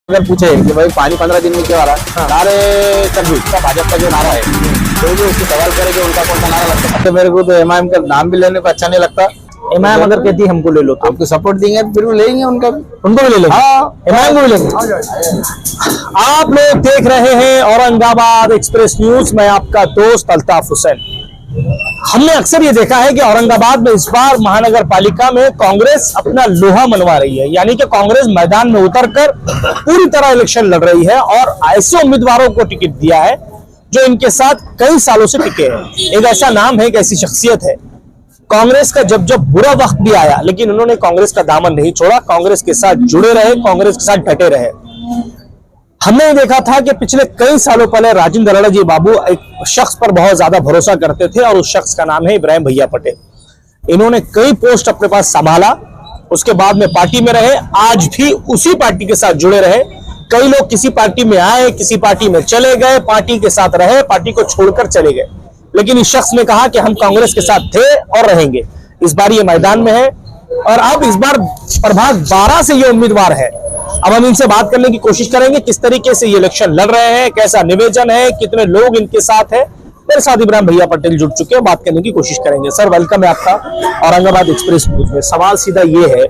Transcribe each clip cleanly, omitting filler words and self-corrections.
अगर पूछे कि भाई पानी 15 दिन में क्यों आ रहा है, नारे तकबीर का भाजपा का जो नारा है, कोई भी उससे सवाल करे कि उनका कौन सा नारा लगता है। तो मेरे को तो एमआईएम का नाम भी लेने को अच्छा नहीं लगता। एमआईएम अगर कहती हमको ले लो तो आपको सपोर्ट देंगे तो फिर वो लेंगे उनका भी, उनको भी ले लेंगे। हाँ एमआईएम को भी लेंगे। आप लोग देख रहे हैं औरंगाबाद एक्सप्रेस न्यूज, मैं आपका दोस्त अल्ताफ हुसैन। हमने अक्सर ये देखा है कि औरंगाबाद में इस बार महानगर पालिका में कांग्रेस अपना लोहा मनवा रही है, यानी कि कांग्रेस मैदान में उतरकर पूरी तरह इलेक्शन लड़ रही है और ऐसे उम्मीदवारों को टिकट दिया है जो इनके साथ कई सालों से टिके हैं। एक ऐसा नाम है, एक ऐसी शख्सियत है। कांग्रेस का जब जब बुरा वक्त भी आया, लेकिन उन्होंने कांग्रेस का दामन नहीं छोड़ा, कांग्रेस के साथ जुड़े रहे, कांग्रेस के साथ डटे रहे। हमने ये देखा था कि पिछले कई सालों पहले राजेंद्र अड़ाजी बाबू एक शख्स पर बहुत ज्यादा भरोसा करते थे और उस शख्स का नाम है इब्राहिम भैया पटेल। इन्होंने कई पोस्ट अपने पास संभाला, उसके बाद में पार्टी में रहे, आज भी उसी पार्टी के साथ जुड़े रहे। कई लोग किसी पार्टी में आए, किसी पार्टी में चले गए, पार्टी के साथ रहे, पार्टी को छोड़कर चले गए, लेकिन इस शख्स ने कहा कि हम कांग्रेस के साथ थे और रहेंगे। इस बार ये मैदान में है और अब इस बार प्रभाग 12 से ये उम्मीदवार है। अब हम इनसे बात करने की कोशिश करेंगे किस तरीके से ये इलेक्शन लड़ रहे हैं, कैसा निवेदन है, कितने लोग इनके साथ है। मेरे साथ इब्राहिम भैया पटेल जुड़ चुके हैं, बात करने की कोशिश करेंगे। सर वेलकम है आपका औरंगाबाद एक्सप्रेस न्यूज में। सवाल सीधा ये है,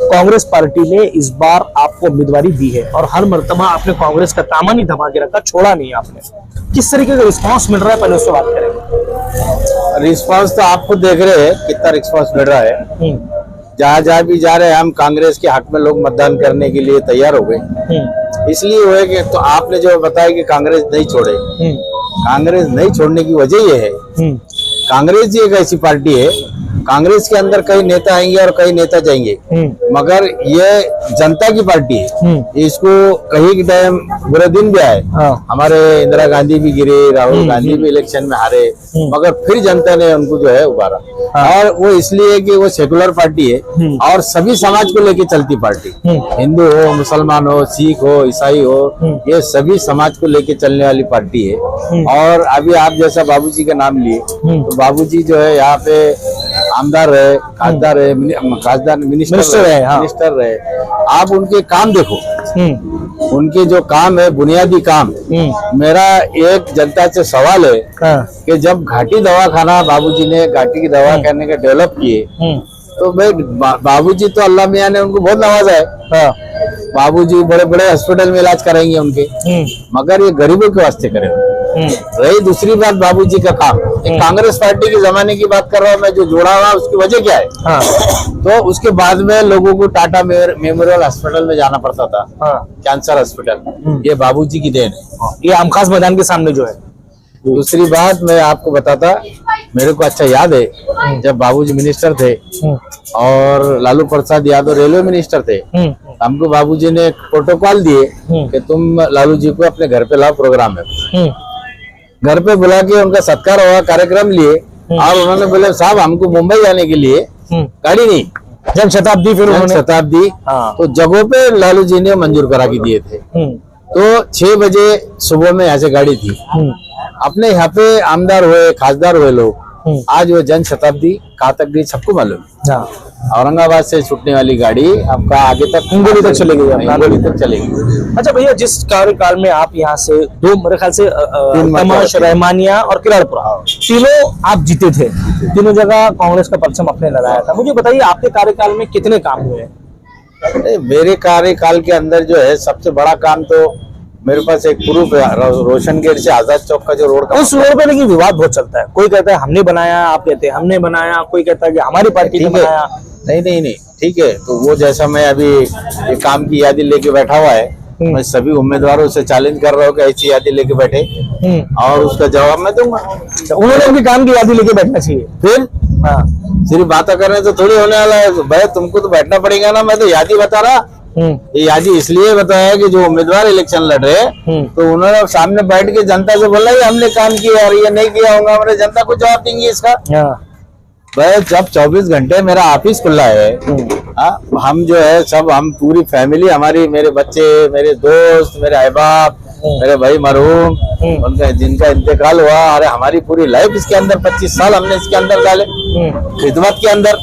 कांग्रेस पार्टी ने इस बार आपको उम्मीदवारी दी है और हर मर्तबा आपने कांग्रेस का दामन ही दबा के रखा, छोड़ा नहीं आपने। किस तरीके का रिस्पॉन्स मिल रहा है, पहले उससे बात करेंगे। रिस्पॉन्स तो आपको देख रहे हैं कितना रिस्पॉन्स मिल रहा है। जहाँ जहाँ भी जा रहे हैं हम कांग्रेस के हक में लोग मतदान करने के लिए तैयार हो गए। इसलिए हुए कि तो आपने जो बताया कि कांग्रेस नहीं छोड़े, कांग्रेस नहीं छोड़ने की वजह ये है, कांग्रेस जी एक ऐसी पार्टी है, कांग्रेस के अंदर कई नेता आएंगे और कई नेता जाएंगे, मगर ये जनता की पार्टी है। इसको कहीं के टाइम बुरे दिन भी आए, हमारे इंदिरा गांधी भी गिरे, राहुल गांधी भी इलेक्शन में हारे, मगर फिर जनता ने उनको जो है उबारा। और वो इसलिए कि वो सेकुलर पार्टी है और सभी समाज को लेके चलती पार्टी, हिंदू हो, मुसलमान हो, सिख हो, ईसाई हो, ये सभी समाज को लेके चलने वाली पार्टी है। और अभी आप जैसा बाबूजी का नाम लिए, तो बाबूजी जो है यहाँ पे आमदार रहे, खासदार रहे, खासदार मिनिस्टर रहे। आप उनके काम देखो, उनके जो काम है बुनियादी काम। मेरा एक जनता से सवाल है कि जब घाटी दवाखाना बाबूजी ने घाटी की दवा करने का डेवलप किए, तो भाई बाबूजी तो अल्लाह मियाँ ने उनको बहुत नवाजा है। बाबूजी बड़े बड़े हॉस्पिटल में इलाज कराएंगे उनके, मगर ये गरीबों के वास्ते करेंगे। रही दूसरी बात बाबूजी का काम, एक कांग्रेस पार्टी के जमाने की बात कर रहा हूँ मैं, जो जोड़ा हुआ उसकी वजह क्या है? तो उसके बाद में लोगों को टाटा मेमोरियल हॉस्पिटल में जाना पड़ता था, कैंसर हॉस्पिटल, ये बाबूजी की देन है। ये आमखास मैदान के सामने जो है। दूसरी बात मैं आपको बताता, मेरे को अच्छा याद है जब बाबूजी मिनिस्टर थे और लालू प्रसाद यादव रेलवे मिनिस्टर थे, हमको बाबूजी ने एक प्रोटोकॉल दिए कि तुम लालू जी को अपने घर पे लाओ, प्रोग्राम है। घर पे बुला के उनका सत्कार हुआ, कार्यक्रम लिए और उन्होंने बोले साहब हमको मुंबई जाने के लिए गाड़ी नहीं, जन शताब्दी, फिर शताब्दी तो जगहों पे लालू जी ने मंजूर करा के दिए थे। तो 6 बजे सुबह में यहाँ से गाड़ी थी, अपने यहाँ पे आमदार हुए, खासदार हुए लोग। आज वो जन शताब्दी कहाँ तक गई सबको मालूम। औरंगाबाद से छूटने वाली गाड़ी आपका आगे तक हिंगोली तक चलेगी, हिंगोली तक चलेगी। अच्छा भैया, जिस कार्यकाल में आप यहाँ से दो, मेरे ख्याल से तमाश, रहमानिया और किराड़पुरा, तीनों आप जीते थे, तीनों जगह कांग्रेस का परचम आपने लगाया था। मुझे बताइए आपके कार्यकाल में कितने काम हुए? मेरे कार्यकाल के अंदर जो है सबसे बड़ा काम तो मेरे पास एक प्रूफ है, रोशन गेट से आजाद चौक का जो रोड का, उस रोड पे लेकिन विवाद बहुत चलता है। कोई कहता है हमने बनाया, आप कहते हैं हमने बनाया, कोई कहता है कि हमारी पार्टी ने बनाया। नहीं, ठीक है। तो वो जैसा मैं अभी ये काम की यादी लेके बैठा हुआ है, मैं सभी उम्मीदवारों से चैलेंज कर रहा हूँ कि ऐसी यादी लेके बैठे और उसका जवाब मैं दूंगा। उन्होंने भी काम की यादी लेके बैठना चाहिए। फिर सिर्फ बातें करने तो थोड़ी होने वाला है भाई, तुमको तो बैठना पड़ेगा ना। मैं तो यादी बता रहा, ये यादी इसलिए बताया कि जो उम्मीदवार इलेक्शन लड़ रहे तो उन्होंने सामने बैठ के जनता से बोला हमने काम किया और ये नहीं किया होगा, हमारे जनता को जवाब देंगे इसका। भाई जब 24 घंटे मेरा ऑफिस खुला है, हम जो है सब, हम पूरी फैमिली हमारी, मेरे बच्चे, मेरे दोस्त, मेरे अहबाब, मेरे भाई मरहूम, उनका जिनका इंतकाल हुआ, अरे हमारी पूरी लाइफ इसके अंदर 25 साल हमने इसके अंदर डाले खिदमत के अंदर।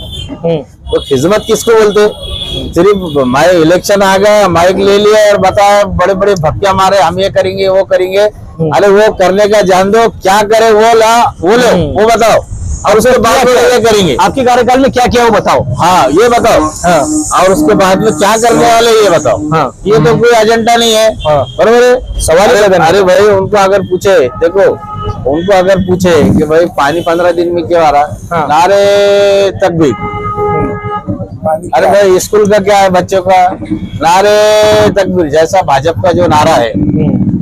तो खिदमत किसको बोलते? सिर्फ माइक इलेक्शन आ गया, माइक ले लिया और बताया, बड़े बड़े भक्तियां मारे, हम ये करेंगे वो करेंगे। अरे वो करने का जान दो, क्या करे वो लो वो बताओ, और उसके बाद में ये करेंगे। आपके कार्यकाल में क्या किया वो बताओ। हाँ ये बताओ। हाँ। और उसके बाद में क्या करने वाले ये बताओ। हाँ। ये तो कोई एजेंडा नहीं है। हाँ। बरोबर है। सवाल अरे भाई उनको अगर पूछे, देखो उनको अगर पूछे कि भाई पानी 15 दिन में क्यों आ रहा, हाँ। नारे तकबीर। अरे भाई स्कूल का क्या है बच्चों का, नारे तकबीर। जैसा भाजपा का जो नारा है,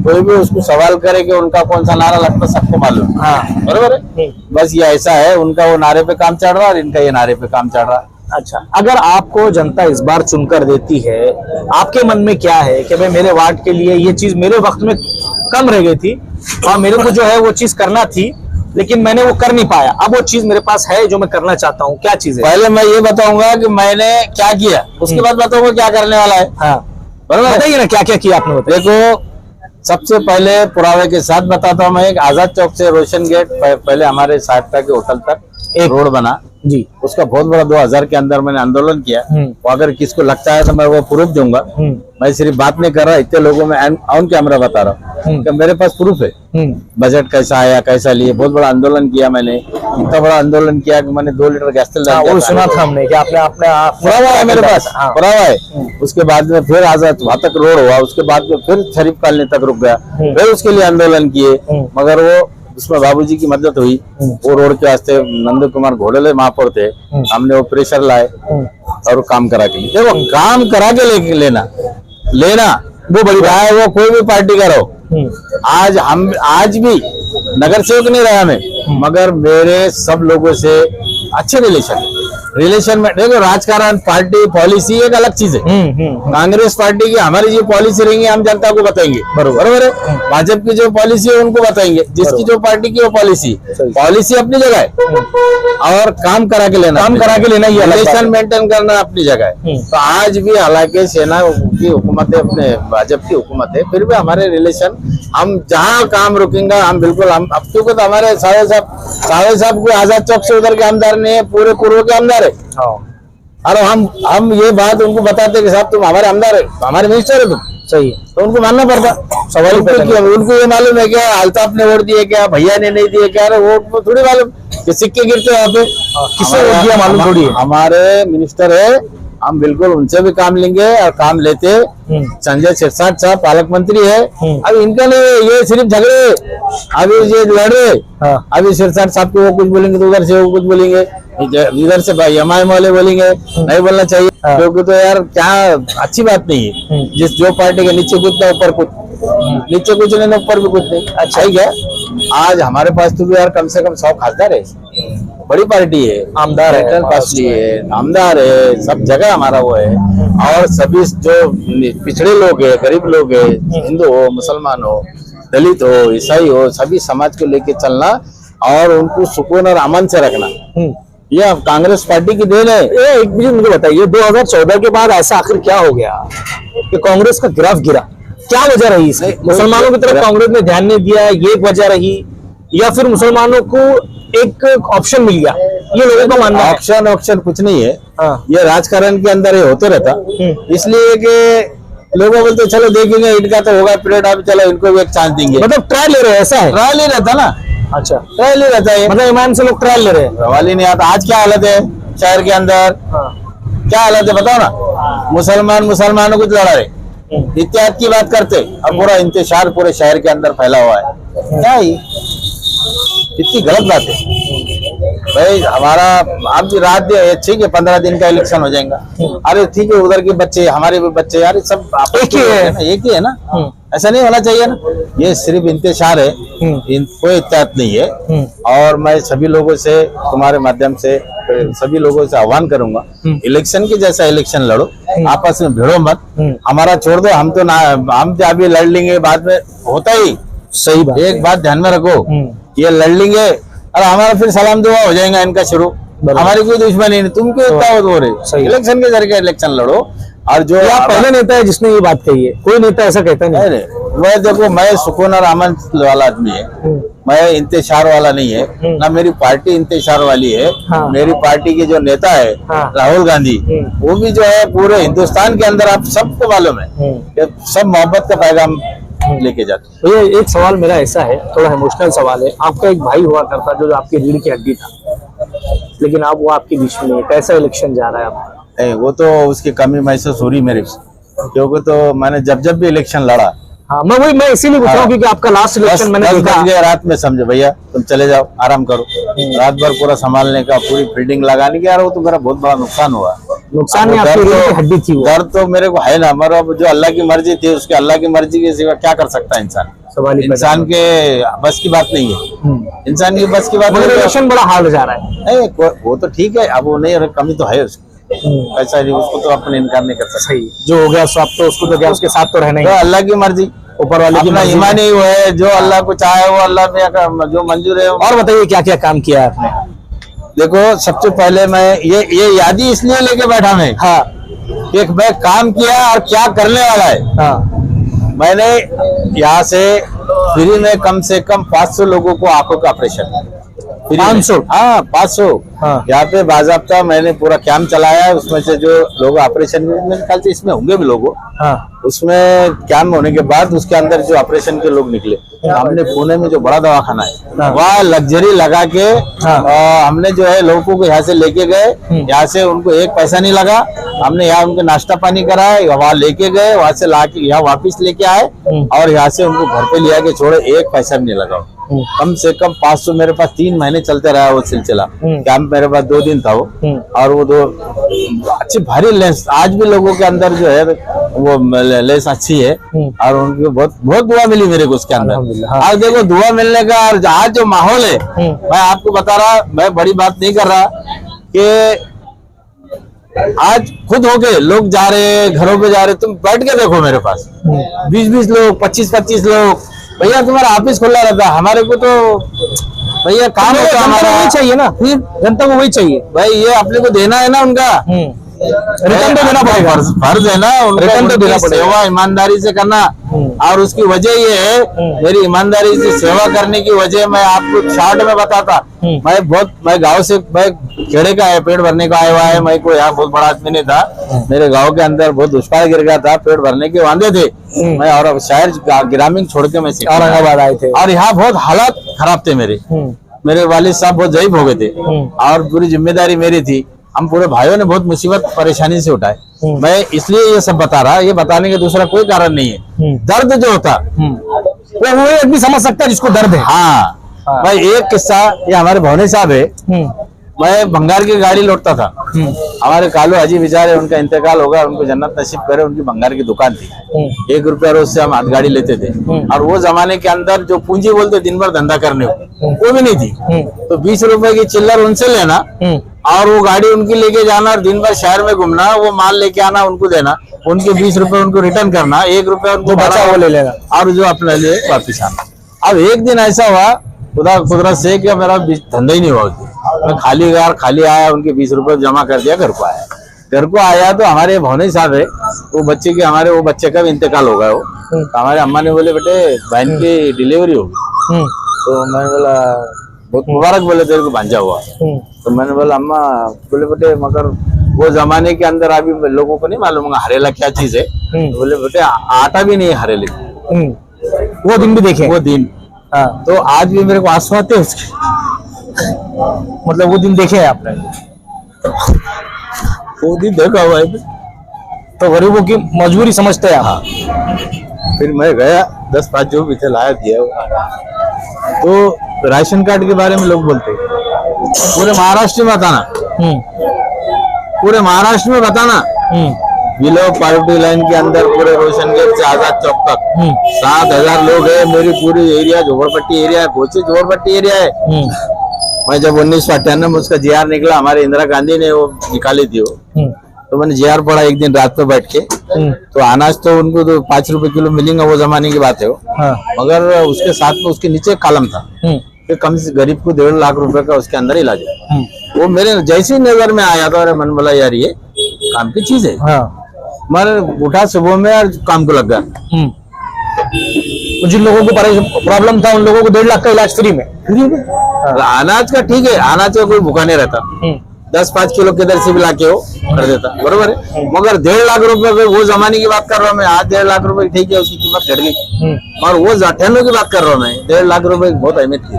कोई भी उसको सवाल करे कि उनका कौन सा नारा लगता है, सबको मालूम। हाँ। बरोबर है। बस ये ऐसा है, उनका वो नारे पे काम चल रहा है और इनका ये नारे पे काम चल रहा है। अच्छा, अगर आपको जनता इस बार चुनकर देती है, आपके मन में क्या है कि भाई मेरे वार्ड के लिए ये चीज मेरे वक्त में कम रह गई थी और मेरे को जो है वो चीज करना थी, लेकिन मैंने वो कर नहीं पाया, अब वो चीज मेरे पास है जो मैं करना चाहता हूँ, क्या चीज है? पहले मैं ये बताऊंगा कि मैंने क्या किया, उसके बाद बताऊंगा क्या करने वाला है। हाँ बराबर, बताइए ना क्या क्या किया आपने, बताइए। देखो सबसे पहले पुरावे के साथ बताता हूँ मैं, एक आजाद चौक से रोशन गेट पहले हमारे साहित्य के होटल तक एक रोड बना जी, उसका बहुत बड़ा 2000 के अंदर मैंने आंदोलन किया। तो अगर किसको लगता है तो मैं वो प्रूफ दूंगा, मैं सिर्फ बात नहीं कर रहा, इतने लोगों में ऑन कैमरा बता रहा हूँ कि मेरे पास प्रूफ है। बजट कैसा आया, कैसा लिए, बहुत बड़ा आंदोलन किया मैंने, इतना बड़ा आंदोलन किया कि मैंने 2 लीटर गैस तेल डाल दिया। वो सुना था हमने कि आपने पुरावा है मेरे पास, पुरावा है। उसके बाद में फिर आजाद वहां तक रोड हुआ, उसके बाद में फिर शरीफ कॉलोनी तक रुक गया, फिर उसके लिए आंदोलन किए, मगर वो उसमें बाबूजी की मदद हुई। वो रोड के वास्ते नंद कुमार घोड़े महापौर थे, हमने वो प्रेशर लाए और काम करा के लिए। देखो काम करा के लेना वो बड़ी बात है, वो कोई भी पार्टी का रहो। आज भी नगर सेवक नहीं रहा मैं, मगर मेरे सब लोगों से अच्छे रिलेशन में। देखो राजकारण, पार्टी, पॉलिसी एक अलग चीज है। कांग्रेस पार्टी की हमारी जो पॉलिसी रहेंगी हम जनता को बताएंगे, बरोबर है। भाजपा की जो पॉलिसी है उनको बताएंगे, जिसकी जो पार्टी की वो पॉलिसी अपनी जगह है और काम करा के लेना ये रिलेशन मेंटेन करना अपनी जगह है। तो आज भी हालांकि सेना की हुकूमत है, अपने भाजपा की हुकूमत है, फिर भी हमारे रिलेशन, हम जहाँ काम रुकेंगे हम बिल्कुल, हम अब क्योंकि तो हमारे सावे साहब कोई आजाद चौक से उधर के आमदार नहीं है, पूरे पूर्व के आमदार है। और हम ये बात उनको बताते कि साहब तुम हमारे आमदार है, हमारे मिनिस्टर है तुम, सही है, तो उनको मानना पड़ता। सवाल उनको ये मालूम है क्या अल्ताफ ने वोट दिए, क्या भैया ने नहीं दिए, क्या वोट थोड़ी मालूम कि सिक्के गिरते वहां पे किसने वोट दिया मालूम थोड़ी है। हमारे मिनिस्टर है, हम बिल्कुल उनसे भी काम लेंगे और काम लेते। संजय सिरसाट साहब पालक मंत्री है, अब इनका नहीं, ये सिर्फ झगड़े, अभी ये लड़ रहे। अभी सिरसाट साहब को वो कुछ बोलेंगे तो उधर से वो कुछ बोलेंगे, इधर से भाई एमआईएम वाले बोलेंगे, नहीं बोलना चाहिए क्योंकि तो यार क्या अच्छी बात नहीं है। जिस जो पार्टी के नीचे कुछ ना ऊपर कुछ, नीचे कुछ नहीं ऊपर भी कुछ नहीं, अच्छा ही क्या। आज हमारे पास तो भी यार कम से कम 100 खासदार है, बड़ी पार्टी है, आमदार है, पार्टी है, आमदार है, सब जगह हमारा वो है। और सभी जो पिछड़े लोग है, गरीब लोग है, हिंदू हो, मुसलमान हो, दलित हो, ईसाई हो, सभी समाज को लेके चलना और उनको सुकून और अमन से रखना, ये कांग्रेस पार्टी की देन है। एक चीज मुझे बताइए, 2014 के बाद ऐसा आखिर क्या हो गया कि कांग्रेस का ग्राफ गिरा? क्या वजह रही इसकी? मुसलमानों की तरफ कांग्रेस ने ध्यान नहीं दिया, ये एक वजह रही, या फिर मुसलमानों को एक ऑप्शन मिल गया, ये लोगों का मानना है? ऑप्शन कुछ नहीं है। ये राजकारण के अंदर ये होते रहता, इसलिए कि लोगों बोलते चलो देखेंगे, इनका तो होगा पीरियड, अब चलो इनको भी एक चांस देंगे, मतलब ट्रायल ले रहे हैं, ऐसा है? ट्रायल ही रहता ना। अच्छा, ट्रायल ही रहता है, मतलब ईमान से लोग ट्रायल ले रहे हैं, सवाल ही नहीं आता। आज क्या हालत है शहर के अंदर, क्या हालत है बताओ ना। मुसलमानों को लड़ा रहे, इत्तेहाद की बात करते और पूरा इंतशार पूरे शहर के अंदर फैला हुआ है। क्या ही कितनी गलत बात है भाई। हमारा आप भी रात ठीक है, 15 दिन का इलेक्शन हो जाएगा, अरे ठीक है, उधर के बच्चे हमारे भी बच्चे, यार सब एक ही है ना, ऐसा नहीं होना चाहिए ना। ये सिर्फ इंतशार है, कोई इत्तेहाद नहीं है। और मैं सभी लोगों से, तुम्हारे माध्यम से सभी लोगों से आह्वान करूंगा, इलेक्शन के जैसा इलेक्शन लड़ो, आपस में भिड़ो मत, हमारा छोड़ दो, हम तो ना, हम तो अभी लड़ लेंगे, बाद में होता ही। सही बात, एक बात ध्यान में रखो, ये लड़ लेंगे और हमारा फिर सलाम दुआ हो जाएगा इनका शुरू, हमारी कोई दुश्मनी नहीं, तुम क्यों इतना हो रहे। इलेक्शन के जरिए इलेक्शन लड़ो। और जो पहले नेता है जिसने ये बात कही है, कोई नेता ऐसा कहता नहीं। मैं देखो, मैं सुकून और अमन वाला आदमी है, मैं इंतजार वाला नहीं है, ना मेरी पार्टी इंतजार वाली है। हाँ। मेरी पार्टी के जो नेता है हाँ। राहुल गांधी, वो भी जो है पूरे हिंदुस्तान के अंदर आप सबको मालूम है कि सब मोहब्बत का पैगाम लेके जाते हैं। भैया एक सवाल मेरा ऐसा है, थोड़ा इमोशनल सवाल है। आपका एक भाई हुआ करता जो आपकी रीढ़ की हड्डी था, लेकिन अब वो आपके बीच में नहीं है। कैसा इलेक्शन जा रहा है आपका? नहीं, वो तो उसकी कमी महसूस हो रही मेरे से, क्योंकि तो मैंने जब भी इलेक्शन लड़ा, हाँ, मैं इसीलिए पूछ रहा हूँ क्योंकि आपका लास्ट इलेक्शन मैंने देखा। रात में समझे भैया तुम चले जाओ, आराम करो, रात भर पूरा संभालने का, पूरी फील्डिंग लगाने की, यार वो तो मेरा बहुत बड़ा नुकसान हुआ। नुकसान नहीं, आपकी रीढ़ की हड्डी थी वो। डर तो मेरे को है ना, मगर अब जो अल्लाह की मर्जी थी, उसके अल्लाह की मर्जी के सिवा क्या कर सकता है इंसान? सवाल ही पैदा इंसान के बस की बात नहीं है, इंसान की बस की बात मगर नहीं है। इलेक्शन बड़ा हार्ड जा रहा है। नहीं, वो तो ठीक है, अब वो नहीं, कमी तो है उसकी, ऐसा नहीं, उसको तो अपने इनकार नहीं कर सकते। सही, जो हो गया सो अब तो उसको तो क्या, उसके साथ तो रहना ही तो है। अल्लाह की मर्जी, ऊपर वाले की अपना मर्जी ईमान ही वो है, जो अल्लाह को चाहे वो अल्लाह में जो मंजूर है। और बताइए क्या क्या काम किया है आपने? देखो, सबसे पहले मैं ये याद ही इसलिए लेके बैठा मैं, हाँ कि मैं काम किया और क्या करने वाला है। हाँ। मैंने यहाँ से फ्री में कम से कम 500 लोगों को आंखों का ऑपरेशन, 500? हाँ 500। हाँ। यहाँ पे बाजाब्ता मैंने पूरा कैंप चलाया है, उसमें से जो लोग ऑपरेशन में, मेरे ख्याल से इसमें होंगे भी लोग, हाँ उसमें कैंप होने के बाद उसके अंदर जो ऑपरेशन के लोग निकले, हमने पुणे में जो बड़ा दवाखाना है हाँ। वहाँ लग्जरी लगा के हाँ। हमने जो है लोगों को यहाँ से लेके गए, यहाँ से उनको एक पैसा नहीं लगा, हमने यहाँ उनको नाश्ता पानी कराया, वहाँ लेके गए, वहाँ से लाके यहाँ वापिस लेके आए और यहाँ से उनको घर पे लिया के छोड़े, एक पैसा भी नहीं लगा। कम से कम 500 मेरे पास 3 महीने चलते रहा वो सिलसिला। कैंप मेरे पास 2 दिन था वो, और वो 2 अच्छी भारी लेंस, आज भी लोगों के अंदर जो है वो लेंस अच्छी है, और उनकी बहुत बहुत दुआ मिली मेरे को उसके अंदर। आज देखो दुआ मिलने का, और आज जो माहौल है, मैं आपको बता रहा, मैं बड़ी बात नहीं कर रहा कि आज खुद होके लोग जा रहे, घरों पे जा रहे, तुम बैठ के देखो मेरे पास 20-20 लोग, 25-25 लोग। भैया तुम्हारा ऑफिस खुला रहता, हमारे को तो भैया काम होता है हमारा, वही चाहिए ना, जनता को वही चाहिए भाई ये अपने को देना है ना उनका, रिटर्न तो देना पड़ेगा, फर्ज है ना उनका, रिटर्न तो देना पड़ेगा, सेवा ईमानदारी से करना। और उसकी वजह ये है, मेरी ईमानदारी से सेवा करने की वजह मैं आपको शॉर्ट में बताता। मैं गांव से, मैं खेड़े का है, पेट भरने का आया हुआ है, मैं कोई यहाँ बहुत बड़ा आदमी नहीं था, मेरे गांव के अंदर बहुत दुष्काल गिर गया था, पेट भरने के वांदे थे मैं, और शहर ग्रामीण छोड़ के मैं औरंगाबाद आए थे, और यहाँ बहुत हालात खराब थे मेरे वालिद साहब बहुत ज़ईफ हो गए थे, और पूरी जिम्मेदारी मेरी थी। हम पूरे भाइयों ने बहुत मुसीबत परेशानी से उठाए। मैं इसलिए ये सब बता रहा, ये बताने का दूसरा कोई कारण नहीं है। दर्द जो होता वो आदमी समझ सकता है जिसको दर्द है। हाँ, भाई एक किस्सा, ये हमारे भवनी साहब है, मैं भंगार की गाड़ी लौटता था, हमारे कालू हाजी बेचारे, उनका इंतकाल होगा, उनको जन्नत नसीब करे, उनकी भंगार की दुकान थी, 1 रुपया रोज से हम हाथ गाड़ी लेते थे, और वो जमाने के अंदर जो पूंजी बोलते दिन भर धंधा करने को, वो भी नहीं थी। तो 20 रुपए की चिल्लर उनसे लेना, और वो गाड़ी उनकी लेके जाना, और दिन भर शहर में घूमना, वो माल लेके आना, उनको देना, उनके 20 रुपए उनको रिटर्न करना, 1 रुपया उनको बचा वो ले लेना, और जो अपने लिए वापिस आना। अब एक दिन ऐसा हुआ खुदा कुदरत से कि मेरा धंधा ही नहीं हुआ, मैं खाली आया, उनके 20 रुपए जमा कर दिया, घर को आया तो हमारे भवनी साहब है, वो बच्चे के, हमारे वो बच्चे का भी इंतकाल हो गया। वो तो हमारे अम्मा ने बोले बेटे बहन की डिलीवरी होगी, तो मैंने बोला बहुत मुबारक, बोले तेरे को भांजा हुआ। तो मैंने बोला अम्मा, बोले बेटे मगर वो जमाने के अंदर अभी लोगों को नहीं मालूम हरेला क्या चीज है, बोले बेटे आटा भी नहीं हरेले, वो दिन भी देखे, वो दिन। हाँ, तो आज भी मेरे को आंसू आते हैं उसके, मतलब वो दिन देखे है आपने? वो दिन देखा हुआ है, तो गरीबों की मजबूरी समझते हैं आप। फिर मैं गया, 10-5 जो भी थे लाया दिया। तो राशन कार्ड के बारे में लोग बोलते पूरे महाराष्ट्र में बताना, पूरे महाराष्ट्र में बताना, बिलो पावर्टी लाइन के अंदर पूरे रोशन गेट से आजाद चौक तक 7,000 लोग है। मेरी पूरी एरिया झोपड़पट्टी एरिया है, गोची झोपड़पट्टी एरिया है। मैं जब 1998 में उसका जीआर निकला, हमारे इंदिरा गांधी ने वो निकाली थी वो, तो मैंने जीआर पढ़ा एक दिन रात में बैठ के। तो अनाज तो उनको तो 5 रुपए किलो मिलेगा, वो जमाने की बात है वो। मगर उसके साथ में उसके नीचे कॉलम था कि कम से गरीब को 1.5 लाख रुपए का उसके अंदर इलाज है। वो मेरे जैसे ही नजर में आया था, मन बोला यार ये काम की चीज है। मैं उठा सुबह में और काम को लग गया। जिन लोगों को प्रॉब्लम था उन लोगों को 1.5 लाख का इलाज फ्री में। अनाज का ठीक है, अनाज का कोई भूखा नहीं रहता, 10-5 किलो किधर से भी लाके वो कर देता, बरोबर है। मगर 1.5 लाख रुपए, वो जमाने की बात कर रहा हूँ मैं। आज 1.5 लाख रुपए ठीक है, उसकी कीमत घट गई, और वो जाठियानों की बात कर रहा हूँ मैं। 1.5 लाख रुपए बहुत अहमियत थी,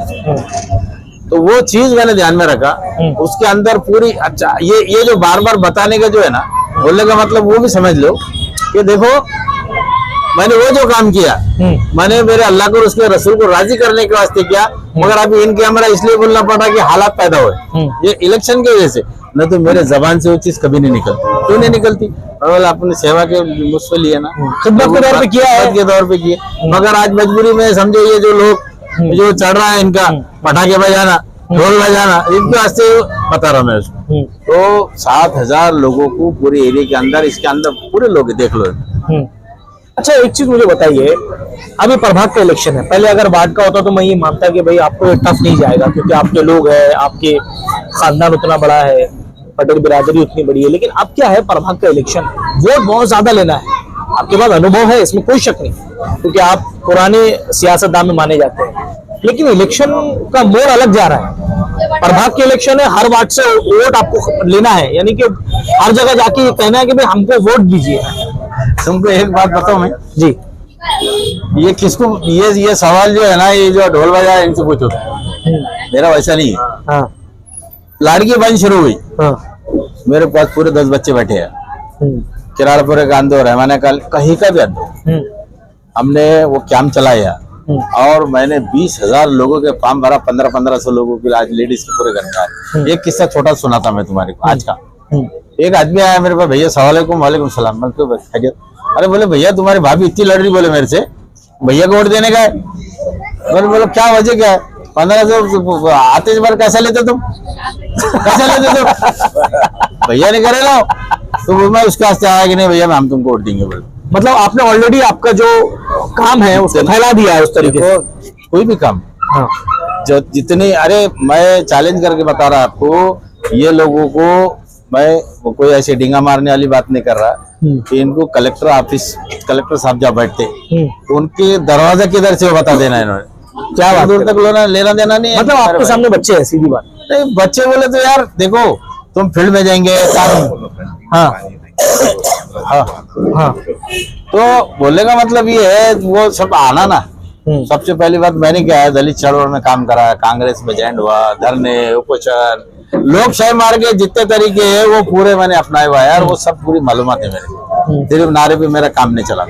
तो वो चीज मैंने ध्यान में रखा। उसके अंदर पूरी, अच्छा ये जो बार बार बताने का जो है ना, बोलने का मतलब वो भी समझ लो कि देखो मैंने वो जो काम किया, मैंने मेरे अल्लाह को और उसके रसूल को राजी करने के वास्ते किया। मगर अभी इन कैमरा इसलिए बोलना पड़ा कि हालात पैदा हुए ये इलेक्शन की वजह से, न तो मेरे जबान से वो चीज कभी नहीं निकलती। क्यों नहीं निकलती? और अपनी सेवा के मुझसे लिए ना, खिदमत के तौर पे किया है, के तौर पे किए। मगर आज मजबूरी में समझो, ये जो लोग जो चढ़ रहा है इनका पटाखे बजाना, ढोल बजाना, इनके वास्ते बता रहा मैं उसको। तो 7,000 लोगों को पूरे एरिया के अंदर, इसके अंदर पूरे लोग देख लो। अच्छा, एक चीज मुझे बताइए, अभी प्रभाग का इलेक्शन है। पहले अगर वार्ड का होता तो मैं ये मानता कि भाई आपको टफ नहीं जाएगा, क्योंकि आपके लोग हैं, आपके खानदान उतना बड़ा है, पटेल बिरादरी उतनी बड़ी है। लेकिन अब क्या है, प्रभाग का इलेक्शन, वोट बहुत ज्यादा लेना है। आपके पास अनुभव है, इसमें कोई शक नहीं, क्योंकि आप पुराने सियासतदान में माने जाते हैं। लेकिन इलेक्शन का मोड़ अलग जा रहा है। प्रभाग के इलेक्शन है, हर वार्ड से वोट आपको लेना है, यानी कि हर जगह जाके ये कहना है कि भाई हमको वोट दीजिए। तुमको एक बात बताऊं मैं जी, ये किसको, ये सवाल जो है ना, ये जो ढोल बजा इनसे पूछो, मेरा वैसा नहीं है। हाँ, लाड़की बंद शुरू हुई, हाँ, मेरे पास पूरे 10 बच्चे बैठे हैं। किराड़पुरे का अंदर है, मैंने कहीं का भी अंदर हमने वो कैंप चलाया, और मैंने 20,000 लोगों के फॉर्म भरा, 1500 लोगों के, आज लेडीज के पूरे घर का। एक किस्सा छोटा सुनाता मैं तुम्हारे को आज का। एक आदमी आया मेरे पास, भैया सलाम वालेकुम सलाम। मैं क्यों खैरियत? अरे बोले भैया तुम्हारी भाभी इतनी लड़ रही, बोले मेरे से भैया को वोट देने का है। बोले क्या वजह क्या है? 1500 आते बार कैसा लेते तुम, कैसा लेते तुम? भैया ने करे लो, तो मैं उसके वास्ते आया कि नहीं भैया हम तुमको वोट देंगे। बोले मतलब आपने ऑलरेडी आपका जो काम है उसको फैला दिया है उस तरीके से। कोई भी काम, हाँ, जो जितनी, अरे मैं चैलेंज करके बता रहा आपको, ये लोगों को मैं कोई ऐसे डींगा मारने वाली बात नहीं कर रहा कि इनको कलेक्टर साहब जब बैठते तो उनके दरवाजा किधर से वो बता देना इन्होंने, क्या बात दूर तक लेना देना नहीं है। मतलब आपके सामने बच्चे हैं, सीधी बात। नहीं, बच्चे बोले तो यार देखो तुम फील्ड में जाएंगे, हाँ हाँ हाँ, तो बोलने का मतलब ये है, वो सब आना ना। सबसे पहली बात मैंने क्या है, दलित चळवळ में काम करा, कांग्रेस में ज्वाइन हुआ, धरने, उपोषण, लोकशाही मार्ग के जितने तरीके हैं वो पूरे मैंने अपनाए हुआ है, और वो सब पूरी मालूमात है मेरे। सिर्फ नारे पे मेरा काम नहीं चला।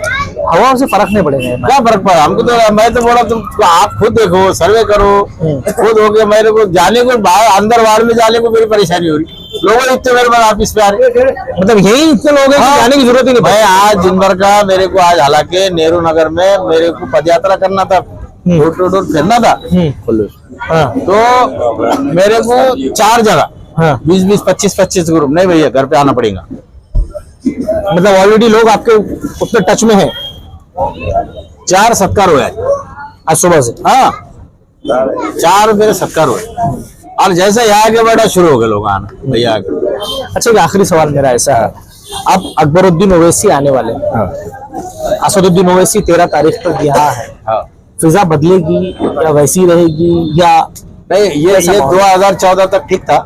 हवा से फर्क नहीं पड़ेगा। क्या फर्क पड़ा हमको? तो मैं तो बोला तुम आप खुद देखो, सर्वे करो, खुद हो गया। मेरे को जाने को बाहर, अंदर बाहर में जाने को मेरी परेशानी हो रही। लोग इतने मेरे पास ऑफिस पे आ रहे, मतलब यही इतने लोग हैं कि जाने की जरूरत ही नहीं। मैं आज दिन भर का, मेरे को आज हालांकि नेहरू नगर में मेरे को पदयात्रा करना था, डोर टू डोर फिरना था, तो मेरे को 4 जगह 20-20, 25-25 ग्रुप, नहीं भैया घर पे आना पड़ेगा। मतलब ऑलरेडी लोग आपके उतने टच में हैं। 4 सत्कार हुए आज सुबह से। हाँ, 4 मेरे सत्कार हुए, और जैसे यहाँ आगे बढ़ा शुरू हो गए लोग आना भैया आगे। अच्छा, एक आखिरी सवाल मेरा ऐसा है, अब अकबरुद्दीन ओवैसी आने वाले हैं, असदुद्दीन ओवैसी 13 तारीख तक यहाँ है, फिजा बदलेगी या वैसी रहेगी या नहीं? ये 2014 तक ठीक था,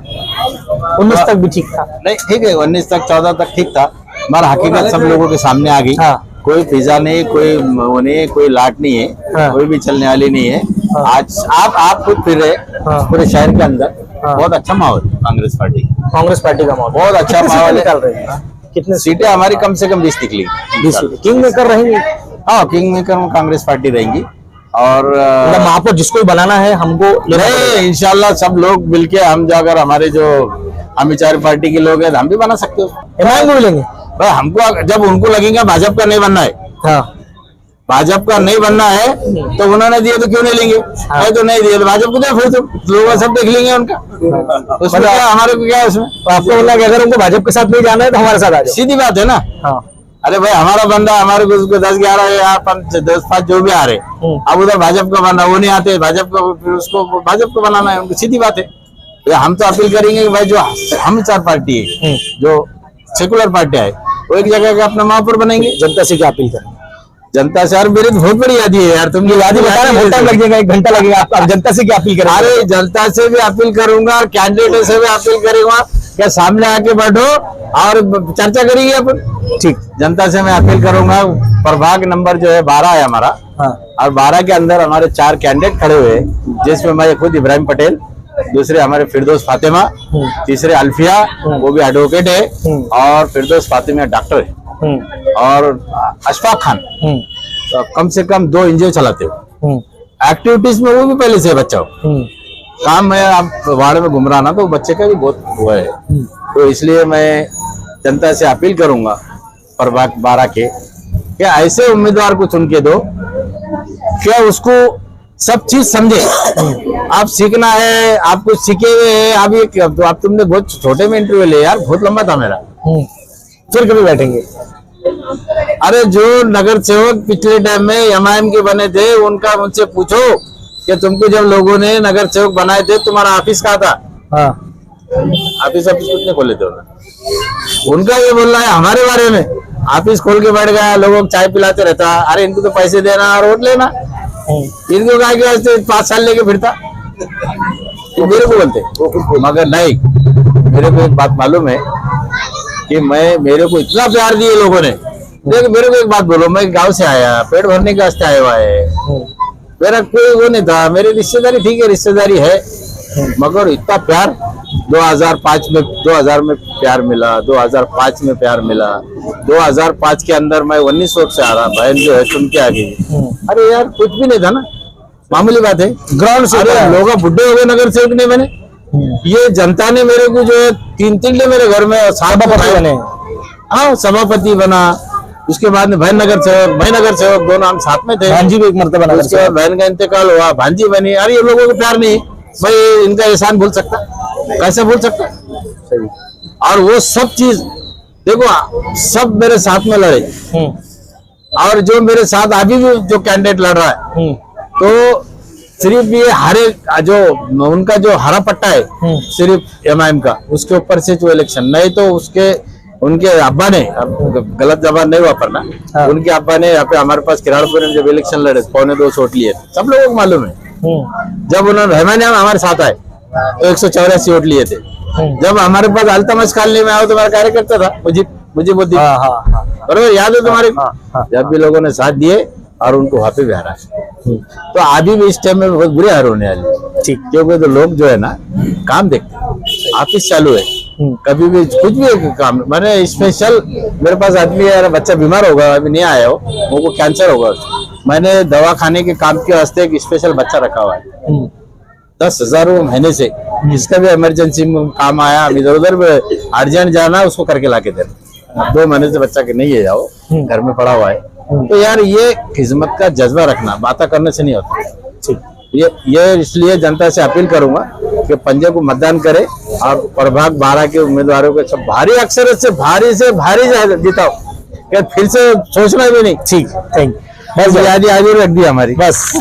19 तक भी ठीक था। नहीं ठीक है, 19 तक 14 तक ठीक था, मगर हकीकत सब लोगों के सामने आ गई। कोई फिजा नहीं, कोई वो नहीं, कोई लाट नहीं है, कोई भी चलने वाली नहीं है। आज आप खुद फिर रहे पूरे शहर के अंदर, बहुत अच्छा माहौल कांग्रेस पार्टी का माहौल बहुत अच्छा माहौल है। कितने सीटें हमारी कम से कम 20 निकली, 20 किंग मेकर रहेंगे। हाँ, किंग मेकर कांग्रेस पार्टी रहेंगी। और वहाँ पर जिसको बनाना है हमको नहीं, इंशाल्लाह सब लोग मिलके, हम जो अगर हमारे जो हमीचार पार्टी के लोग हैं हम भी बना सकते हो, इमाम मिलेंगे भाई। हमको जब उनको लगेगा भाजपा का नहीं बनना है, हाँ, भाजपा का नहीं बनना है, तो उन्होंने दिए तो क्यों नहीं लेंगे? तो नहीं दिए तो भाजपा को दे, फिर तो लोग सब देख लेंगे उनका, उसमें क्या हमारे को क्या है उसमें? तो आपको बोला कि अगर उनको भाजपा के साथ नहीं जाना है तो हमारे साथ आ जाओ, सीधी बात है ना। हाँ, अरे भाई हमारा बंदा, हमारे को 10-11 या 10-5 जो भी आ रहे, अब उधर भाजपा का बंदा वो नहीं आते, भाजपा का फिर उसको भाजपा को बनाना है, उनको सीधी बात है। हम तो अपील करेंगे कि भाई जो हम 4 पार्टी है, जो सेकुलर पार्टी है, वो एक जगह का अपना महापौर बनेंगे। जनता से क्या अपील करेंगे? जनता से यार मेरी तो बहुत बड़ी यादी है यार, तुम ये याद ही बता रहे हैं, बहुत टाइम लग जाएगा, 1 घंटा लगेगा। आप जनता से क्या अपील करेंगे? अरे जनता से भी अपील करूंगा, कैंडिडेट से भी अपील करूंगा क्या सामने आके बैठो और चर्चा करेंगे अपन। ठीक, जनता से मैं अपील करूंगा, प्रभाग नंबर जो है 12 है हमारा, हाँ और 12 के अंदर हमारे 4 कैंडिडेट खड़े हुए हैं, जिसमें मैं खुद इब्राहिम पटेल, दूसरे हमारे फिरदौस फातिमा, तीसरे अल्फिया, वो भी एडवोकेट है, और फिरदौस फातिमा डॉक्टर है, और अशफाक खान तो कम से कम 2 एनजीओ चलाते हो। एक्टिविटीज में वो भी पहले से बच्चा हो, काम में आप वार्ड में घूम रहा ना, तो बच्चे का भी बहुत हुआ है। तो इसलिए मैं जनता से अपील करूंगा प्रभाग 12 के, क्या ऐसे उम्मीदवार को चुन के दो क्या उसको सब चीज समझे। आप सीखना है, आप कुछ सीखे हुए हैं, आप तुमने बहुत छोटे में इंटरव्यू ले यार, बहुत लंबा था मेरा। फिर कभी बैठेंगे? अरे जो नगर सेवक पिछले टाइम में एमआईएम के बने थे, उनसे पूछो कि तुमको जब लोगों ने नगर सेवक बनाए थे तुम्हारा ऑफिस कहाँ था? हाँ, ऑफिस कुछ नहीं खोले थे उन्होंने। उनका ये बोलना है हमारे बारे में, ऑफिस खोल के बैठ गया, लोगों को चाय पिलाते रहता। अरे इनको तो पैसे देना और वोट लेना, इनको कहा कि 5 साल लेके फिरता, तो मेरे को बोलते। मगर नहीं, मेरे को एक बात मालूम है कि मेरे को इतना प्यार दिए लोगों ने। देखो मेरे को एक बात बोलो, मैं गांव से आया, पेट भरने के वास्ते आया हुआ है, मेरा कोई वो नहीं था, मेरी रिश्तेदारी ठीक है, रिश्तेदारी है, मगर इतना प्यार 2000 में प्यार मिला, 2005 में प्यार मिला, 2005 के अंदर मैं 1900 से आ रहा, बहन जो है चुन के आ गई। अरे यार कुछ भी नहीं था ना, मामूली बात है, ग्राउंड से लोग बुढ़े हो गए नगर सेवक ने, मैंने ये जनता ने मेरे को जो है 3 मेरे घर में सभापति बने, हाँ सभापति बना, उसके बाद में बहन नगर सेवक दोनों हम साथ में थे, भांजी भी एक मर्तबा, उसके बाद बहन का इंतकाल हुआ, भांजी बनी। अरे ये लोगों को प्यार नहीं, मैं इनका एहसान भूल सकता? कैसे भूल सकता? और वो सब चीज देखो, सब मेरे साथ में लड़े, और जो मेरे साथ अभी भी जो कैंडिडेट लड़ रहा है, तो सिर्फ ये हरे जो उनका जो हरा पट्टा है सिर्फ एमआईएम का, उसके ऊपर से जो इलेक्शन, नहीं तो उनके अब्बा ने, गलत जबान नहीं वापरना, उनके अब्बा ने यहाँ पे हमारे पास किराड़पुर में जब इलेक्शन लड़े 2.25 वोट लिए, सब लोगों को मालूम है। जब उन्होंने रहमान हमारे साथ आए तो 184 वोट लिए थे। जब हमारे पास अल्तमश कॉलोनी में आओ तो मेरा कार्यकर्ता था, मुझे बराबर याद है तुम्हारे, जब भी लोगों ने साथ दिए और उनको वहां पे भी हरा, तो अभी भी इस टाइम में बहुत बुरे हार होने वाले, ठीक, क्योंकि तो लोग जो है ना काम देखते हैं, ऑफिस चालू है, कभी भी कुछ भी एक काम, मैंने स्पेशल मेरे पास आदमी है, बच्चा बीमार होगा, अभी नहीं आया हो, वो कैंसर होगा, मैंने दवा खाने के काम के वास्ते एक स्पेशल बच्चा रखा हुआ है, 10,000 महीने से, जिसका भी इमरजेंसी में काम आया, हम इधर उधर अर्जेंट जाना, उसको करके लाके देना। 2 महीने से बच्चा के नहीं है, जाओ घर में पड़ा हुआ है। तो यार ये खिदमत का जज्बा रखना, बातें करने से नहीं होता। ये इसलिए जनता से अपील करूंगा कि पंजे को मतदान करे और प्रभाग 12 के उम्मीदवारों को सब भारी अक्षरत से भारी जिताओ, क्या फिर से सोचना भी नहीं। ठीक, थैंक यू, बस याद रख दी हमारी, बस।